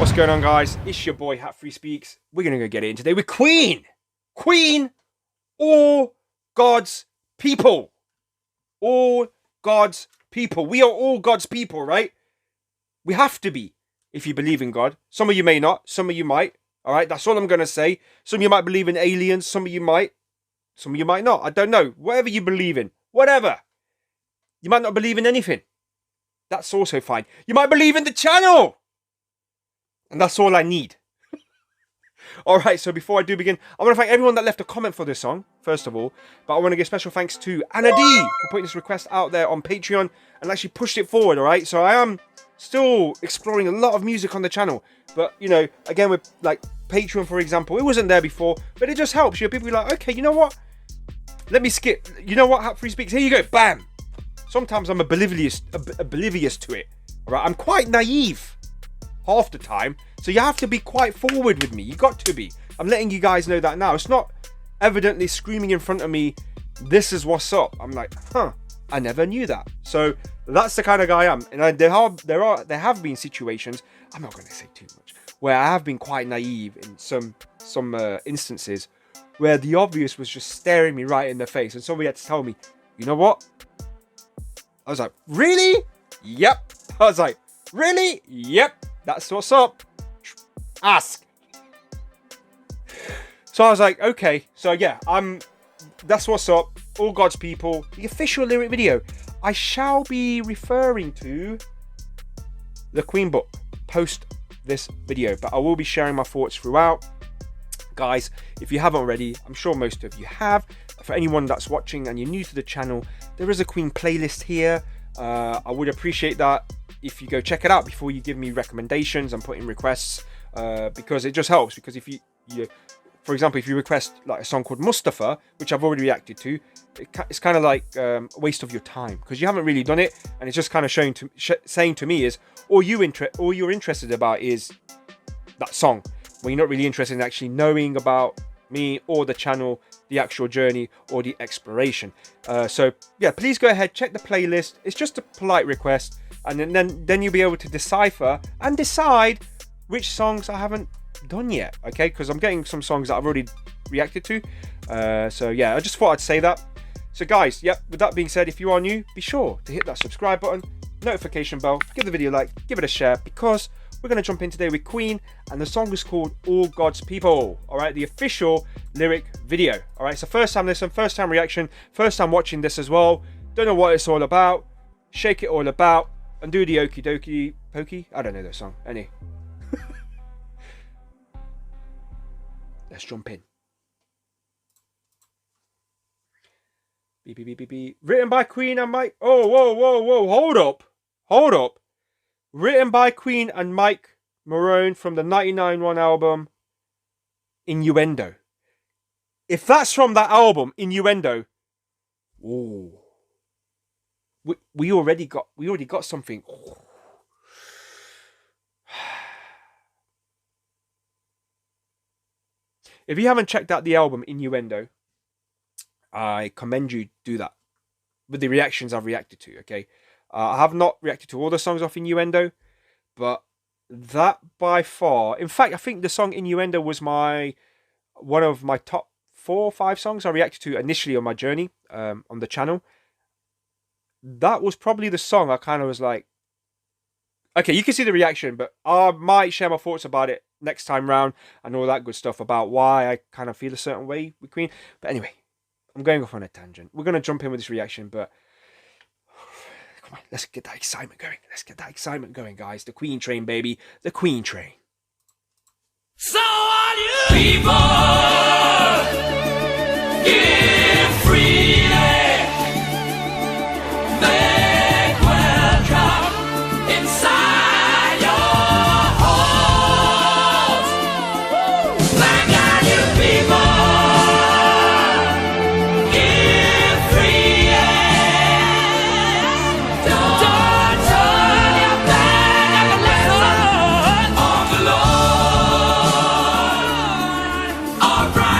What's going on, guys? It's your boy Hat Free Speaks. We're gonna go get it in today with Queen. Queen, all God's people. All God's people. We are all God's people, right? We have to be, if you believe in God. Some of you may not. Some of you might. All right, that's all I'm gonna say. Some of you might believe in aliens. Some of you might. Some of you might not. I don't know. Whatever you believe in, whatever. You might not believe in anything. That's also fine. You might believe in the channel. And that's all I need. Alright, so before I do begin, I want to thank everyone that left a comment for this song, first of all. But I want to give special thanks to Anna D for putting this request out there on Patreon and actually pushed it forward, alright? So I am still exploring a lot of music on the channel. But, you know, again, with like Patreon, for example, it wasn't there before. But it just helps. You know, people be like, okay, you know what? Let me skip. You know what? Hat Free Speaks. Here you go. Bam. Sometimes I'm oblivious to it. Alright, I'm quite naive half the time, so you have to be quite forward with me. You got to be. I'm letting you guys know that now. It's not evidently screaming in front of me, this is what's up. I'm like, I never knew that. So that's the kind of guy I am. And there have been situations, I'm not going to say too much, where I have been quite naive in some instances where the obvious was just staring me right in the face, and somebody had to tell me, you know what? I was like, really? Yep. I was like, really? Yep. That's what's up. Ask. So I was like, okay. So yeah, that's what's up. All God's people. The official lyric video. I shall be referring to the Queen book post this video, but I will be sharing my thoughts throughout. Guys, if you haven't already, I'm sure most of you have. For anyone that's watching and you're new to the channel, there is a Queen playlist here. I would appreciate that if you go check it out before you give me recommendations and put in requests, because it just helps. Because if you for example, if you request like a song called Mustafa, which I've already reacted to, it's kind of like a waste of your time because you haven't really done it, and it's just kind of saying to me is all you're interested about is that song, when you're not really interested in actually knowing about me or the channel, the actual journey or the exploration. So yeah, please go ahead, check the playlist. It's just a polite request, and then you'll be able to decipher and decide which songs I haven't done yet, okay? Because I'm getting some songs that I've already reacted to. So yeah, I just thought I'd say that. So guys, yep, with that being said, if you are new, be sure to hit that subscribe button, notification bell, give the video a like, give it a share, because we're going to jump in today with Queen, and the song is called All God's People. All right, the official lyric video. All right, so first time listen, first time reaction, first time watching this as well. Don't know what it's all about. Shake it all about and do the okie dokie pokey. I don't know that song. Any. Let's jump in. Beep, beep, beep, beep, beep. Written by Queen and Mike. Oh, whoa. Hold up. Written by Queen and Mike Marone from the 1991 album Innuendo. If that's from that album, Innuendo, ooh, we already got something. Ooh. If you haven't checked out the album Innuendo, I commend you do that with the reactions I've reacted to, okay? I have not reacted to all the songs off Innuendo, but that by far, in fact, I think the song Innuendo was one of my top 4 or 5 songs I reacted to initially on my journey on the channel. That was probably the song I kind of was like, okay, you can see the reaction, but I might share my thoughts about it next time round and all that good stuff about why I kind of feel a certain way with Queen. But anyway, I'm going off on a tangent. We're going to jump in with this reaction, but come on, let's get that excitement going. Let's get that excitement going, guys. The Queen train, baby. The Queen train. So all you people, give freely. Make welcome inside your heart. Thank God you people, give freely. Don't turn your back on the lesson of the Lord. All right.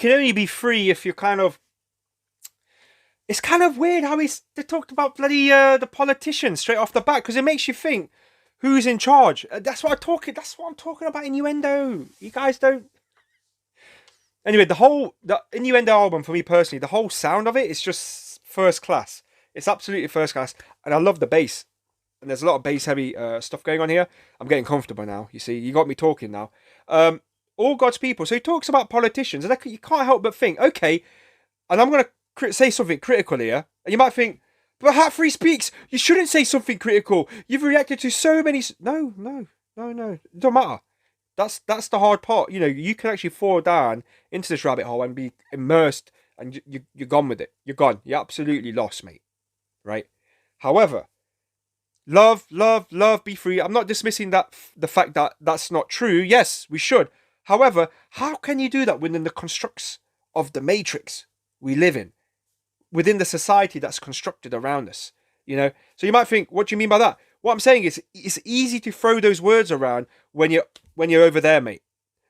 can only be free if you're kind of... It's kind of weird how they talked about bloody the politicians straight off the bat, because it makes you think who's in charge. That's what I'm talking about. Innuendo. You guys don't. Anyway, the Innuendo album, for me personally, the whole sound of it is just first class. It's absolutely first class, and I love the bass. And there's a lot of bass heavy stuff going on here. I'm getting comfortable now. You see, you got me talking now. All God's people. So he talks about politicians, and you can't help but think, okay, and I'm gonna say something critical here, and you might think, but Hat-Free Speaks, you shouldn't say something critical. You've reacted to so many... No. It don't matter. That's the hard part. You know, you can actually fall down into this rabbit hole and be immersed, and you're gone with it. You're gone. You're absolutely lost, mate. Right? However, love, be free. I'm not dismissing the fact that that's not true. Yes, we should. However, how can you do that within the constructs of the matrix we live in? Within the society that's constructed around us, you know. So you might think, what do you mean by that? What I'm saying is, it's easy to throw those words around when you're over there, mate.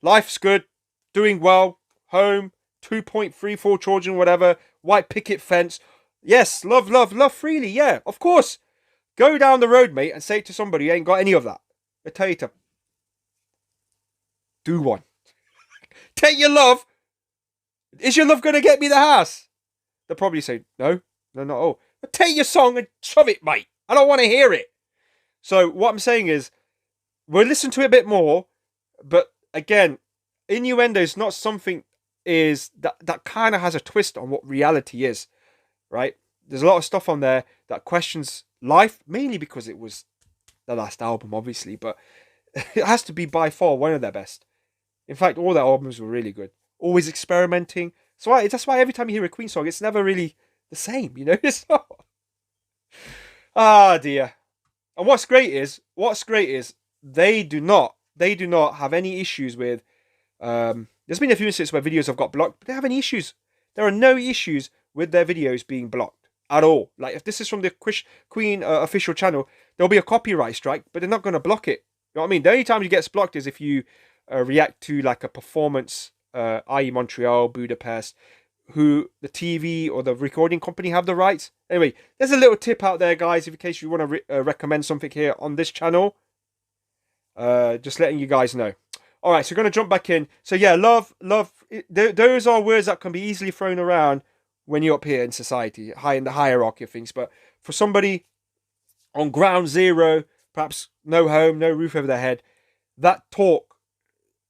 Life's good, doing well, home, 2.34 children, whatever, white picket fence. Yes, love freely, yeah, of course. Go down the road, mate, and say to somebody who ain't got any of that. I tell you to do one. Take your love. Is your love gonna get me the house? They'll probably say, no, not all. But take your song and shove it, mate. I don't want to hear it. So what I'm saying is, we'll listen to it a bit more. But again, Innuendo is not something that kind of has a twist on what reality is, right? There's a lot of stuff on there that questions life, mainly because it was the last album, obviously. But it has to be by far one of their best. In fact, all their albums were really good. Always experimenting. So that's why every time you hear a Queen song, it's never really the same, you know? It's not. Ah, dear. And what's great is they do not have any issues with. There's been a few instances where videos have got blocked, but they have any issues. There are no issues with their videos being blocked at all. Like, if this is from the Queen official channel, there'll be a copyright strike, but they're not going to block it. You know what I mean? The only time you get blocked is if you react to like a performance. I.e. Montreal, Budapest, who the TV or the recording company have the rights. Anyway, there's a little tip out there, guys, in case you want to recommend something here on this channel. Just letting you guys know. All right, so we're going to jump back in. So yeah, love. Those are words that can be easily thrown around when you're up here in society, high in the hierarchy of things. But for somebody on ground zero, perhaps no home, no roof over their head, that talk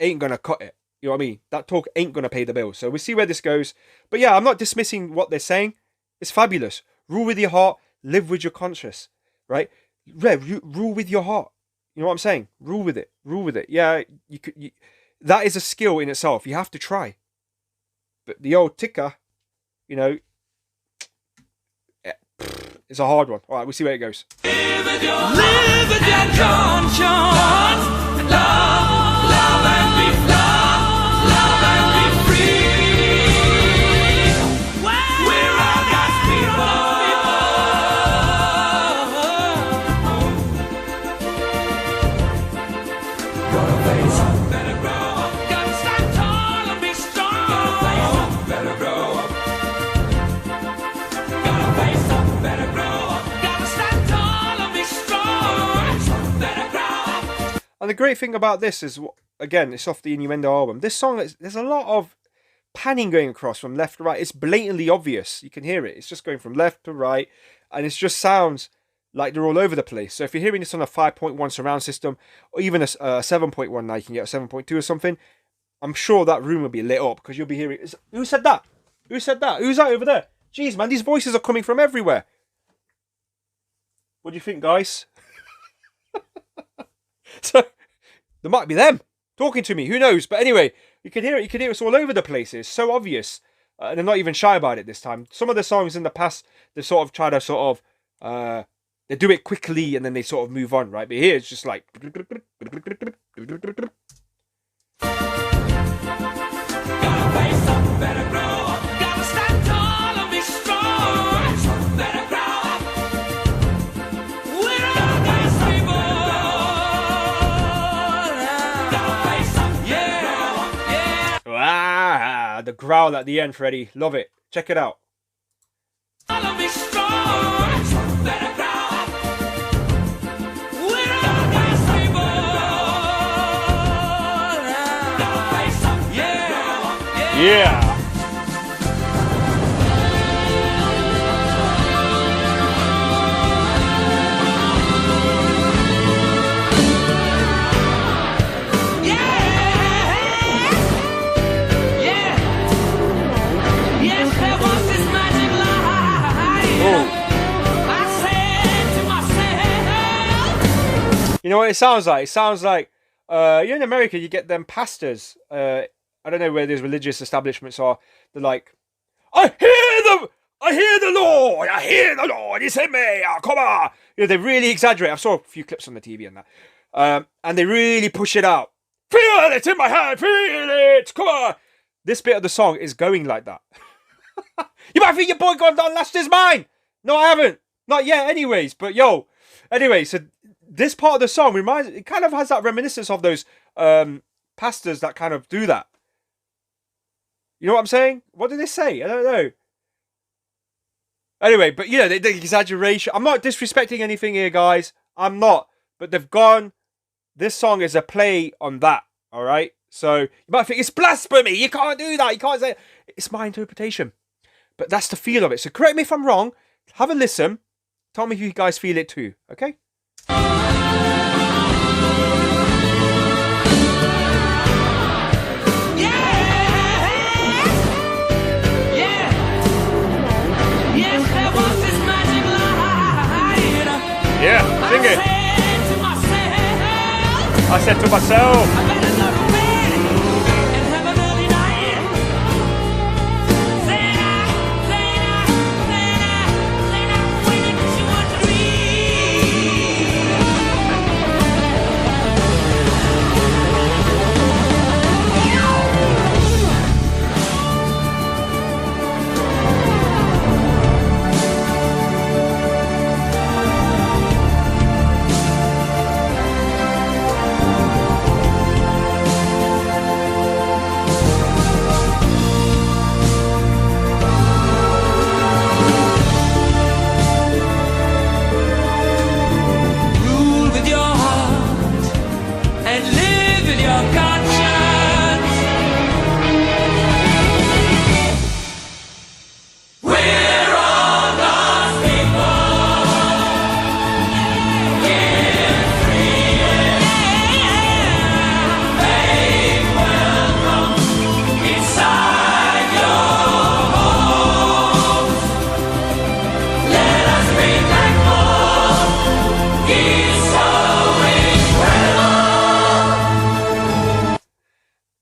ain't going to cut it. You know what I mean? That talk ain't going to pay the bills. So we'll see where this goes. But yeah, I'm not dismissing what they're saying. It's fabulous. Rule with your heart. Live with your conscience. Right? Rule with your heart. You know what I'm saying? Rule with it. Rule with it. Yeah, that is a skill in itself. You have to try. But the old ticker, you know, it's a hard one. All right, we'll see where it goes. Live with your conscience. Love and be free. We're all God's people. Gotta face up, better grow up. Gotta stand tall and be strong. Gotta face up, better grow up. Gotta face up, better grow up. Gotta stand tall and be strong. Gotta face up, better grow up. And the great thing about this is, again, it's off the Innuendo album. This song, there's a lot of panning going across from left to right. It's blatantly obvious. You can hear it. It's just going from left to right. And it just sounds like they're all over the place. So if you're hearing this on a 5.1 surround system, or even a 7.1 now, you can get a 7.2 or something, I'm sure that room will be lit up, because you'll be hearing... Who said that? Who said that? Who's that over there? Jeez, man, these voices are coming from everywhere. What do you think, guys? So, there might be them talking to me. Who knows? But anyway, you can hear it. You can hear us all over the place. It's so obvious. And they're not even shy about it this time. Some of the songs in the past, they sort of try to sort of... they do it quickly and then they sort of move on, right? But here it's just like... the growl at the end, Freddie. Love it. Check it out. I'll be strong. Better grow up. We're all God's people. Gotta face up. Yeah. Yeah. You know what it sounds like? It sounds like, in America, you get them pastors. I don't know where these religious establishments are. They're like, I hear the Lord, he sent me, come on. They really exaggerate. I saw a few clips on the TV and that. And they really push it out. Feel it in my hand, feel it, come on. This bit of the song is going like that. You might think your boy got lost his mind. No, I haven't. Not yet anyways, but yo. Anyway, so this part of the song it kind of has that reminiscence of those pastors that kind of do that. You know what I'm saying? What did they say? I don't know. Anyway, but the exaggeration. I'm not disrespecting anything here, guys. I'm not. But they've gone. This song is a play on that. All right. So you might think it's blasphemy. You can't do that. You can't say it. It's my interpretation. But that's the feel of it. So correct me if I'm wrong. Have a listen. Tell me if you guys feel it too. Okay? Yeah, sing it. I said to myself.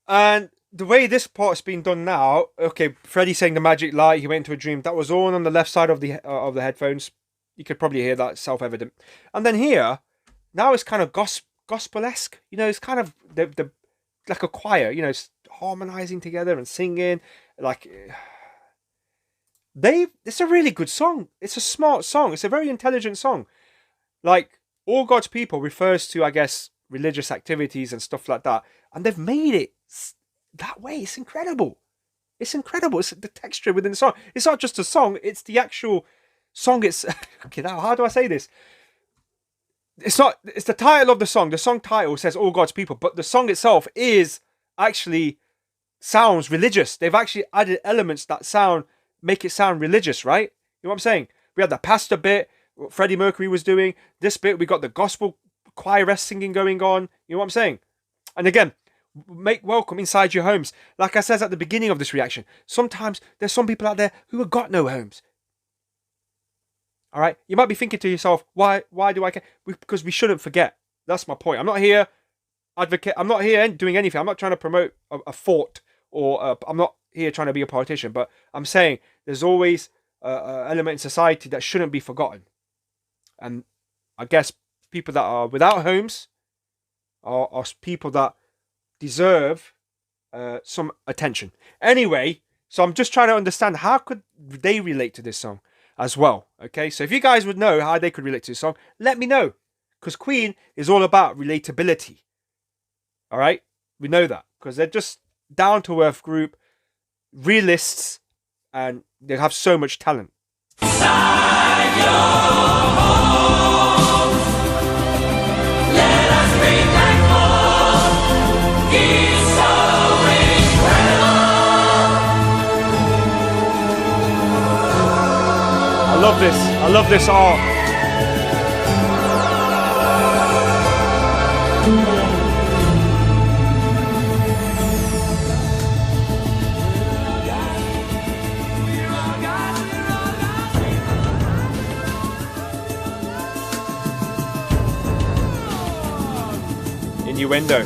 And the way this part's been done now, okay, Freddie saying the magic light, he went into a dream. That was all on the left side of the headphones. You could probably hear that, self-evident. And then here, now it's kind of gospel-esque. It's kind of the like a choir. It's harmonizing together and singing. Like it's a really good song. It's a smart song. It's a very intelligent song. Like all God's people refers to, I guess, religious activities and stuff like that, and they've made it that way. It's incredible. It's incredible. It's the texture within the song. It's not just a song, it's the actual song. It's okay, now how do I say this? It's the title of the song. The song title says all God's people, but the song itself is actually sounds religious. They've actually added elements that make it sound religious, right? You know what I'm saying? We had the pastor bit, what Freddie Mercury was doing. This bit, we got the gospel choir singing going on. You know what I'm saying? And again, make welcome inside your homes. Like I said at the beginning of this reaction, sometimes there's some people out there who have got no homes. All right? You might be thinking to yourself, why do I care? Because we shouldn't forget. That's my point. I'm not here I'm not here doing anything. I'm not trying to promote a thought, or I'm not here trying to be a politician, but I'm saying there's always an element in society that shouldn't be forgotten. And I guess people that are without homes are people that deserve some attention. Anyway, so I'm just trying to understand, how could they relate to this song as well? Okay, so if you guys would know how they could relate to this song, let me know. Because Queen is all about relatability. All right, we know that because they're just down to earth group. realists, and they have so much talent. I love this art. Innuendo.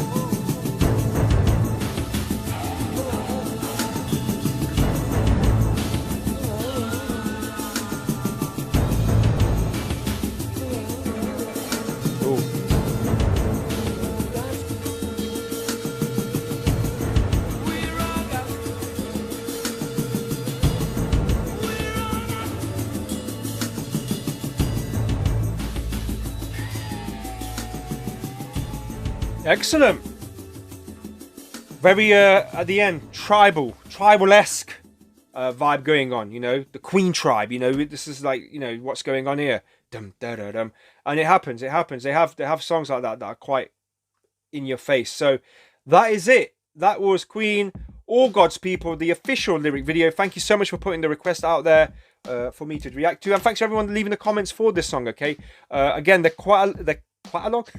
Excellent. Very at the end, tribal-esque vibe going on. You know, the Queen tribe. You know, this is like, you know, what's going on here. Dum da da dum, and it happens. They have songs like that are quite in your face. So that is it. That was Queen, All God's People, the official lyric video. Thank you so much for putting the request out there for me to react to, and thanks to everyone leaving the comments for this song. Okay, again, the catalog.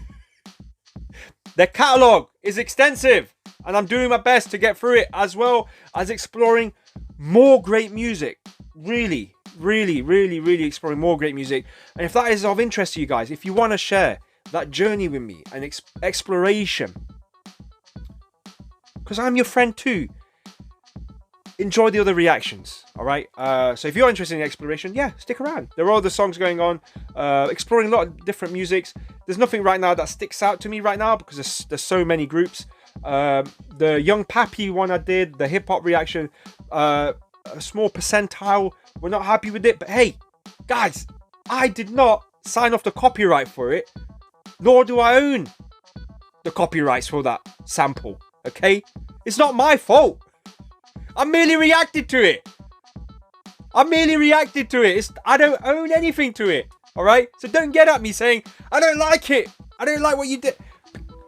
Their catalogue is extensive, and I'm doing my best to get through it, as well as exploring more great music. Really exploring more great music. And if that is of interest to you guys, if you want to share that journey with me and exploration, because I'm your friend too, enjoy the other reactions. All right, so if you're interested in exploration, yeah, stick around. There are other songs going on, exploring a lot of different musics. There's nothing right now that sticks out to me right now because there's so many groups. The Young Pappy one I did, the hip hop reaction, a small percentile, we're not happy with it. But hey, guys, I did not sign off the copyright for it, nor do I own the copyrights for that sample. Okay, it's not my fault. I merely reacted to it. I don't own anything to it. All right, so don't get at me saying I don't like it. I don't like what you did.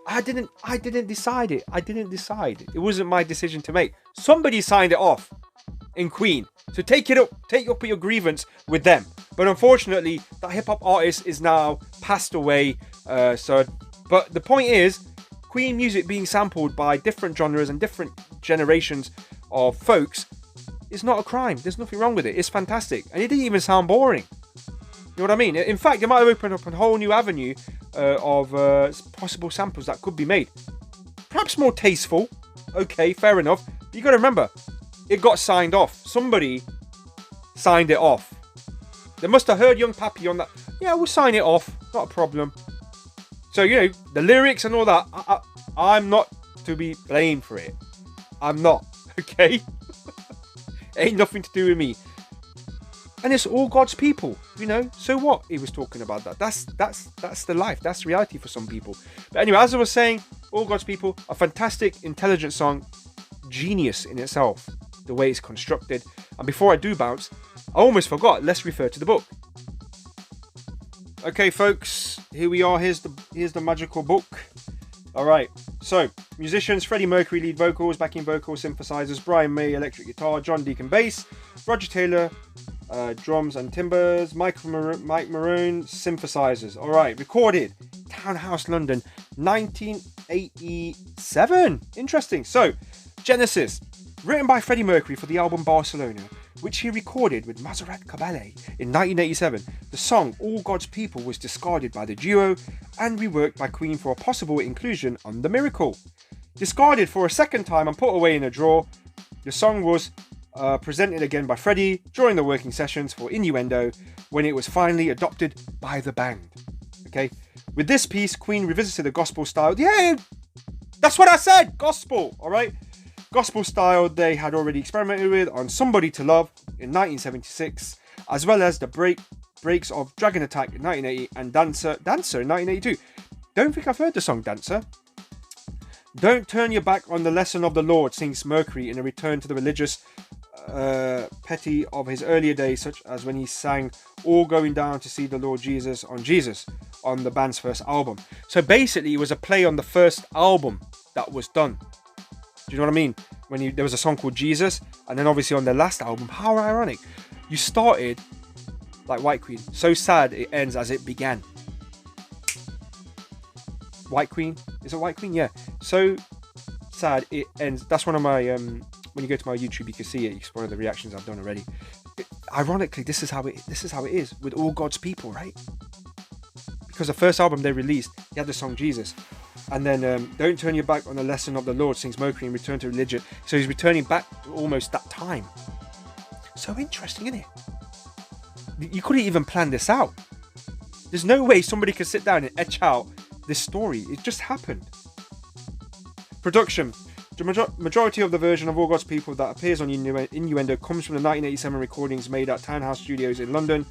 I didn't decide it. It wasn't my decision to make. Somebody signed it off in Queen. So take up your grievance with them. But unfortunately, that hip hop artist is now passed away. But the point is, Queen music being sampled by different genres and different generations of folks is not a crime. There's nothing wrong with it. It's fantastic, and it didn't even sound boring. You know what I mean? In fact, it might have opened up a whole new avenue of possible samples that could be made. Perhaps more tasteful. Okay, fair enough. But you got to remember, it got signed off. Somebody signed it off. They must have heard Young Pappy on that. Yeah, we'll sign it off. Not a problem. So, you know, the lyrics and all that, I'm not to be blamed for it. I'm not. Okay? Ain't nothing to do with me. And it's all God's people, you know. So what? He was talking about that. That's the life. That's reality for some people. But anyway, as I was saying, All God's People, a fantastic, intelligent song, genius in itself, the way it's constructed. And before I do bounce, I almost forgot. Let's refer to the book. Okay, folks, here we are. Here's the magical book. All right. So musicians: Freddie Mercury lead vocals, backing vocals, synthesizers, Brian May electric guitar, John Deacon bass, Roger Taylor drums and timbers, Mike Maroon synthesizers. All right, recorded Townhouse, London, 1987. Interesting. So, Genesis, written by Freddie Mercury for the album Barcelona, which he recorded with Montserrat Caballé in 1987. The song All God's People was discarded by the duo and reworked by Queen for a possible inclusion on The Miracle. Discarded for a second time and put away in a drawer, the song was presented again by Freddie during the working sessions for Innuendo when it was finally adopted by the band. Okay, with this piece, Queen revisited the gospel style. Yeah, that's what I said, gospel. All right, gospel style they had already experimented with on Somebody to Love in 1976, as well as the breaks of Dragon Attack in 1980 and Dancer in 1982. Don't think I've heard the song Dancer. Don't turn your back on the lesson of the Lord, sings Mercury in a return to the religious petty of his earlier days, such as when he sang All Going Down to See the Lord Jesus on the band's first album. So basically, it was a play on the first album that was done. Do you know what I mean? There was a song called Jesus, and then obviously on their last album, how ironic. You started like White Queen. So sad it ends as it began. White Queen? Is it White Queen? Yeah. So sad it ends. That's one of my when you go to my YouTube, you can see it. It's one of the reactions I've done already. Ironically, this is how it is with all God's people, right? Because the first album they released, he had the song Jesus, and then Don't Turn Your Back on the Lesson of the Lord, sings Mercury in Return to Religion. So he's returning back to almost that time. So interesting, isn't it? You couldn't even plan this out. There's no way somebody could sit down and etch out this story. It just happened. Production. The majority of the version of All God's People that appears on Innuendo comes from the 1987 recordings made at Townhouse Studios in London.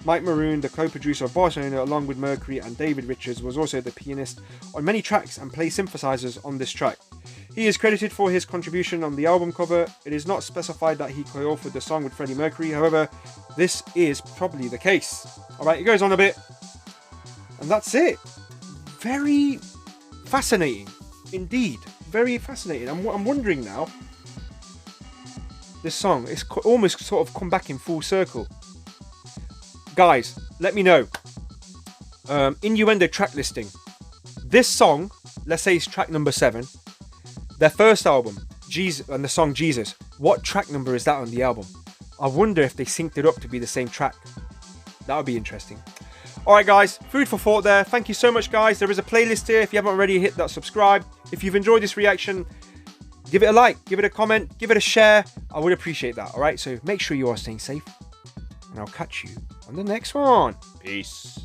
Mike Maroon, the co-producer of Barcelona, along with Mercury and David Richards, was also the pianist on many tracks and plays synthesizers on this track. He is credited for his contribution on the album cover. It is not specified that he co-authored the song with Freddie Mercury, however, this is probably the case. Alright, it goes on a bit. And that's it. Very fascinating. Indeed. Very fascinating. I'm wondering now, this song, it's almost sort of come back in full circle. Guys, let me know. Innuendo track listing. This song, let's say it's track number 7. Their first album, Jesus, and the song Jesus. What track number is that on the album? I wonder if they synced it up to be the same track. That would be interesting. Alright guys, food for thought there. Thank you so much guys. There is a playlist here. If you haven't already, hit that subscribe. If you've enjoyed this reaction, give it a like, give it a comment, give it a share. I would appreciate that. Alright, so make sure you are staying safe. And I'll catch you on the next one. Peace.